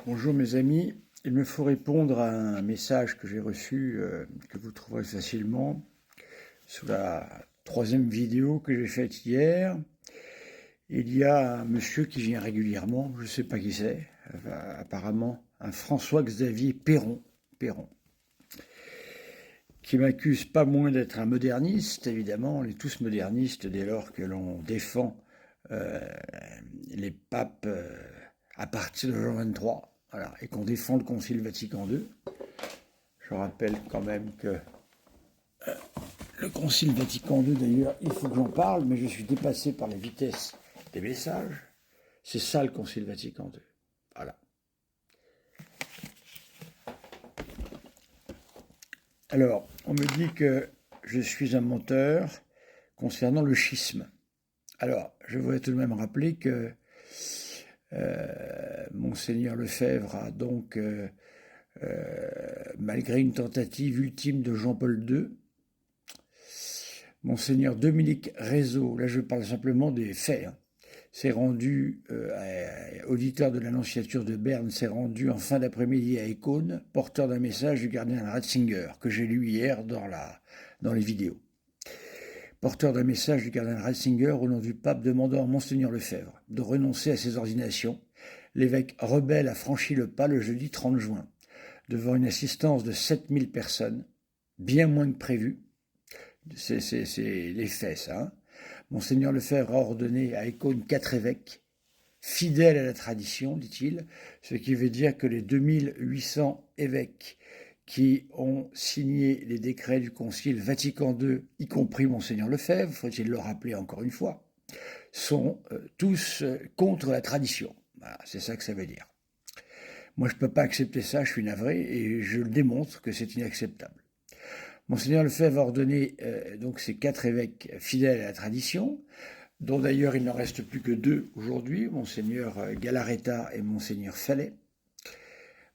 Bonjour mes amis, il me faut répondre à un message que j'ai reçu, que vous trouverez facilement, sous la troisième vidéo que j'ai faite hier. Il y a un monsieur qui vient régulièrement, je ne sais pas qui c'est, apparemment un François-Xavier Perron, qui m'accuse pas moins d'être un moderniste. Évidemment, on est tous modernistes dès lors que l'on défend euh, les papes à partir de Jean 23. Voilà, et qu'on défend le Concile Vatican II. Je rappelle quand même que le Concile Vatican II, d'ailleurs, il faut que j'en parle, mais je suis dépassé par la vitesse des messages. C'est ça le Concile Vatican II. Voilà. Alors, on me dit que je suis un menteur concernant le schisme. Alors, je voudrais tout de même rappeler que Monseigneur Lefebvre a donc, malgré une tentative ultime de Jean-Paul II, Monseigneur Dominique Rézeau, là je parle simplement des faits, s'est rendu, auditeur de l'Annonciature de Berne, s'est rendu en fin d'après-midi à Écône, porteur d'un message du cardinal Ratzinger, que j'ai lu hier dans les vidéos. Porteur d'un message du cardinal Ratzinger au nom du pape demandant à Monseigneur Lefebvre de renoncer à ses ordinations, l'évêque rebelle a franchi le pas le jeudi 30 juin, devant une assistance de 7000 personnes, bien moins que prévu. C'est les faits, ça. Hein. Monseigneur Lefebvre a ordonné à Écône 4 évêques, fidèles à la tradition, dit-il, ce qui veut dire que les 2800 évêques qui ont signé les décrets du Concile Vatican II, y compris Monseigneur Lefebvre, faut-il le rappeler encore une fois, sont tous contre la tradition. Voilà, c'est ça que ça veut dire. Moi, je ne peux pas accepter ça, je suis navré, et je le démontre que c'est inacceptable. Monseigneur Lefebvre a ordonné donc ces 4 évêques fidèles à la tradition, dont d'ailleurs il n'en reste plus que 2 aujourd'hui, Monseigneur Galarreta et Monseigneur Fallet.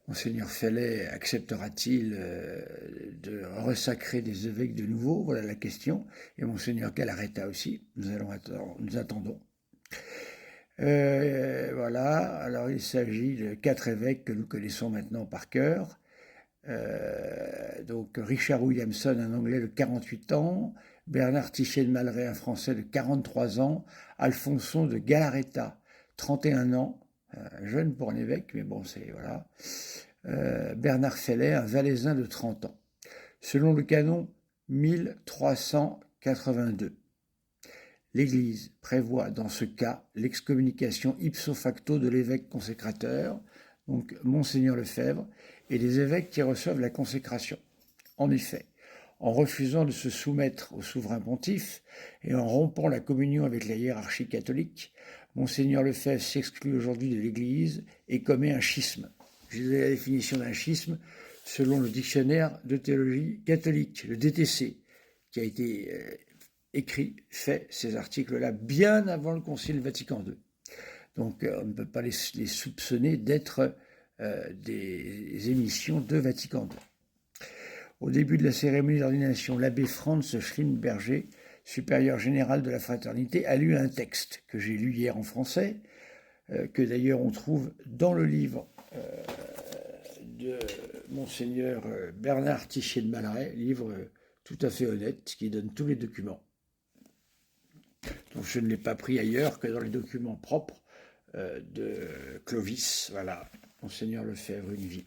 Monseigneur Fallet acceptera-t-il de ressacrer des évêques de nouveau? Voilà la question. Et Monseigneur Galarreta aussi, nous attendons. Voilà, alors il s'agit de 4 évêques que nous connaissons maintenant par cœur. Donc Richard Williamson, un Anglais de 48 ans, Bernard Tiché de Malray, un Français de 43 ans, Alfonson de Galarreta, 31 ans, jeune pour un évêque, mais bon, c'est voilà. Bernard Fellet, un Valaisin de 30 ans. Selon le canon 1382, l'Église prévoit dans ce cas l'excommunication ipso facto de l'évêque consécrateur, donc Monseigneur Lefebvre, et des évêques qui reçoivent la consécration. En effet, en refusant de se soumettre au souverain pontife et en rompant la communion avec la hiérarchie catholique, Monseigneur Lefebvre s'exclut aujourd'hui de l'Église et commet un schisme. J'ai donné la définition d'un schisme selon le dictionnaire de théologie catholique, le DTC, qui a été fait ces articles-là bien avant le Concile Vatican II. Donc on ne peut pas les soupçonner d'être des émissions de Vatican II. Au début de la cérémonie d'ordination, l'abbé Franz Schlimberger, supérieur général de la fraternité, a lu un texte que j'ai lu hier en français, que d'ailleurs on trouve dans le livre de Monseigneur Bernard Tiché de Malray, livre tout à fait honnête, qui donne tous les documents. Donc je ne l'ai pas pris ailleurs que dans les documents propres de Clovis, voilà, Monseigneur Lefebvre, une vie.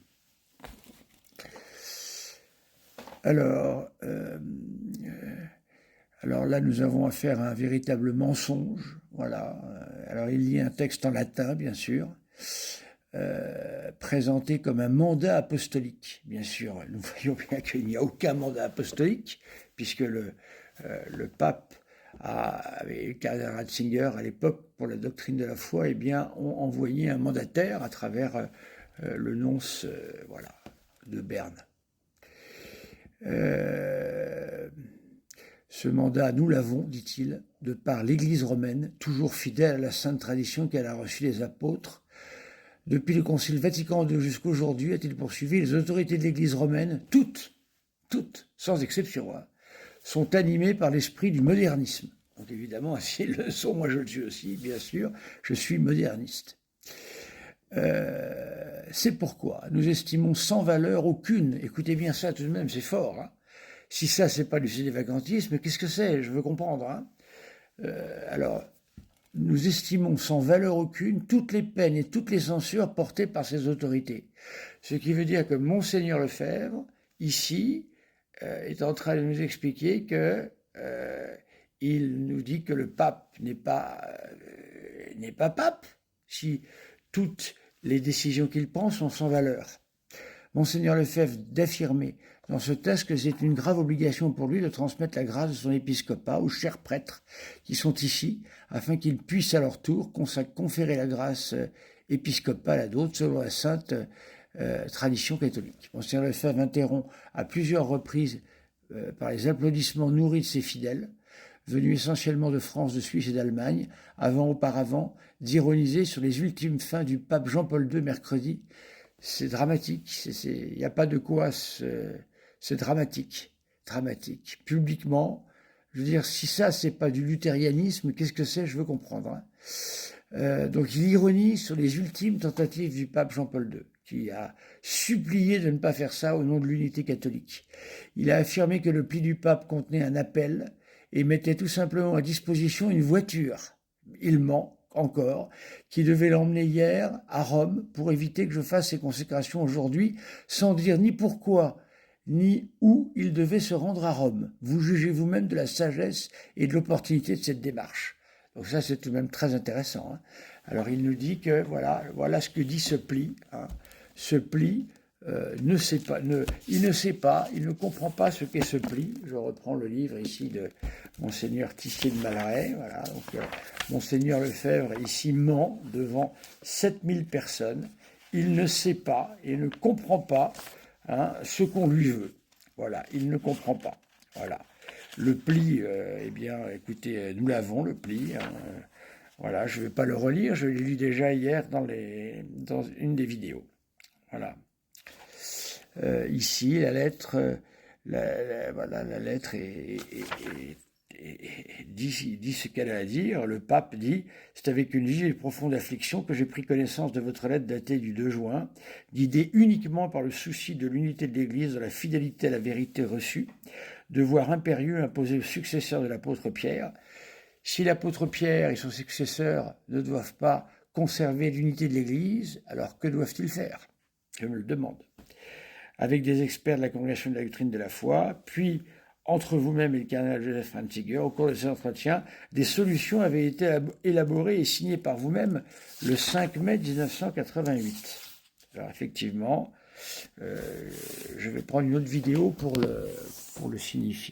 Alors là, nous avons affaire à un véritable mensonge, voilà. Alors il y a un texte en latin, bien sûr, présenté comme un mandat apostolique. Bien sûr, nous voyons bien qu'il n'y a aucun mandat apostolique, puisque le pape et le cardinal Ratzinger, à l'époque, pour la doctrine de la foi, eh bien, ont envoyé un mandataire à travers le nonce voilà, de Berne. Ce mandat, nous l'avons, dit-il, de par l'Église romaine, toujours fidèle à la sainte tradition qu'elle a reçue des apôtres. Depuis le Concile Vatican II jusqu'à aujourd'hui, a-t-il poursuivi, les autorités de l'Église romaine, toutes, sans exception, sont animées par l'esprit du modernisme. Donc évidemment, si elles le sont, moi je le suis aussi, bien sûr, je suis moderniste. C'est pourquoi nous estimons sans valeur aucune, écoutez bien ça tout de même, c'est fort, hein. Si ça, c'est pas du sédévacantisme, qu'est-ce que c'est? Je veux comprendre, hein. Alors, nous estimons sans valeur aucune toutes les peines et toutes les censures portées par ces autorités. Ce qui veut dire que Monseigneur Lefebvre, ici, est en train de nous expliquer que il nous dit que le pape n'est pas pape si toutes les décisions qu'il prend sont sans valeur. Monseigneur Lefebvre d'affirmer dans ce texte que c'est une grave obligation pour lui de transmettre la grâce de son épiscopat aux chers prêtres qui sont ici, afin qu'ils puissent à leur tour conférer la grâce épiscopale à d'autres selon la sainte tradition catholique. Monseigneur Lefebvre interrompt à plusieurs reprises par les applaudissements nourris de ses fidèles, venus essentiellement de France, de Suisse et d'Allemagne, auparavant d'ironiser sur les ultimes fins du pape Jean-Paul II mercredi. C'est dramatique, il n'y a pas de quoi, c'est dramatique, dramatique. Publiquement, je veux dire, si ça, c'est pas du luthérianisme, qu'est-ce que c'est? Je veux comprendre, hein. Donc il ironise sur les ultimes tentatives du pape Jean-Paul II, qui a supplié de ne pas faire ça au nom de l'unité catholique. Il a affirmé que le pli du pape contenait un appel et mettait tout simplement à disposition une voiture. Il ment encore, qui devait l'emmener hier à Rome pour éviter que je fasse ces consécrations aujourd'hui, sans dire ni pourquoi, ni où il devait se rendre à Rome. Vous jugez vous-même de la sagesse et de l'opportunité de cette démarche. Donc ça, c'est tout de même très intéressant, hein. Alors il nous dit que voilà ce que dit ce pli, hein. Ce pli il ne sait pas, il ne comprend pas ce qu'est ce pli. Je reprends le livre ici de Monseigneur Tissier de Malaret. Voilà, donc Monseigneur Lefebvre ici ment devant 7000 personnes. Il ne sait pas et ne comprend pas, hein, ce qu'on lui veut. Voilà, il ne comprend pas. Voilà. Le pli, eh bien, écoutez, nous l'avons, le pli, hein. Voilà, je ne vais pas le relire, je l'ai lu déjà hier dans une des vidéos. Voilà. Ici, la lettre, la lettre dit ce qu'elle a à dire. Le pape dit « C'est avec une vive et profonde affliction que j'ai pris connaissance de votre lettre datée du 2 juin, guidée uniquement par le souci de l'unité de l'Église, de la fidélité à la vérité reçue, devoir impérieux imposé aux successeurs de l'apôtre Pierre. Si l'apôtre Pierre et son successeur ne doivent pas conserver l'unité de l'Église, alors que doivent-ils faire? Je me le demande. Avec des experts de la Congrégation de la doctrine de la foi, puis entre vous-même et le cardinal Joseph Ratzinger, au cours de ces entretiens, des solutions avaient été élaborées et signées par vous-même le 5 mai 1988. Alors effectivement, je vais prendre une autre vidéo pour le signifier.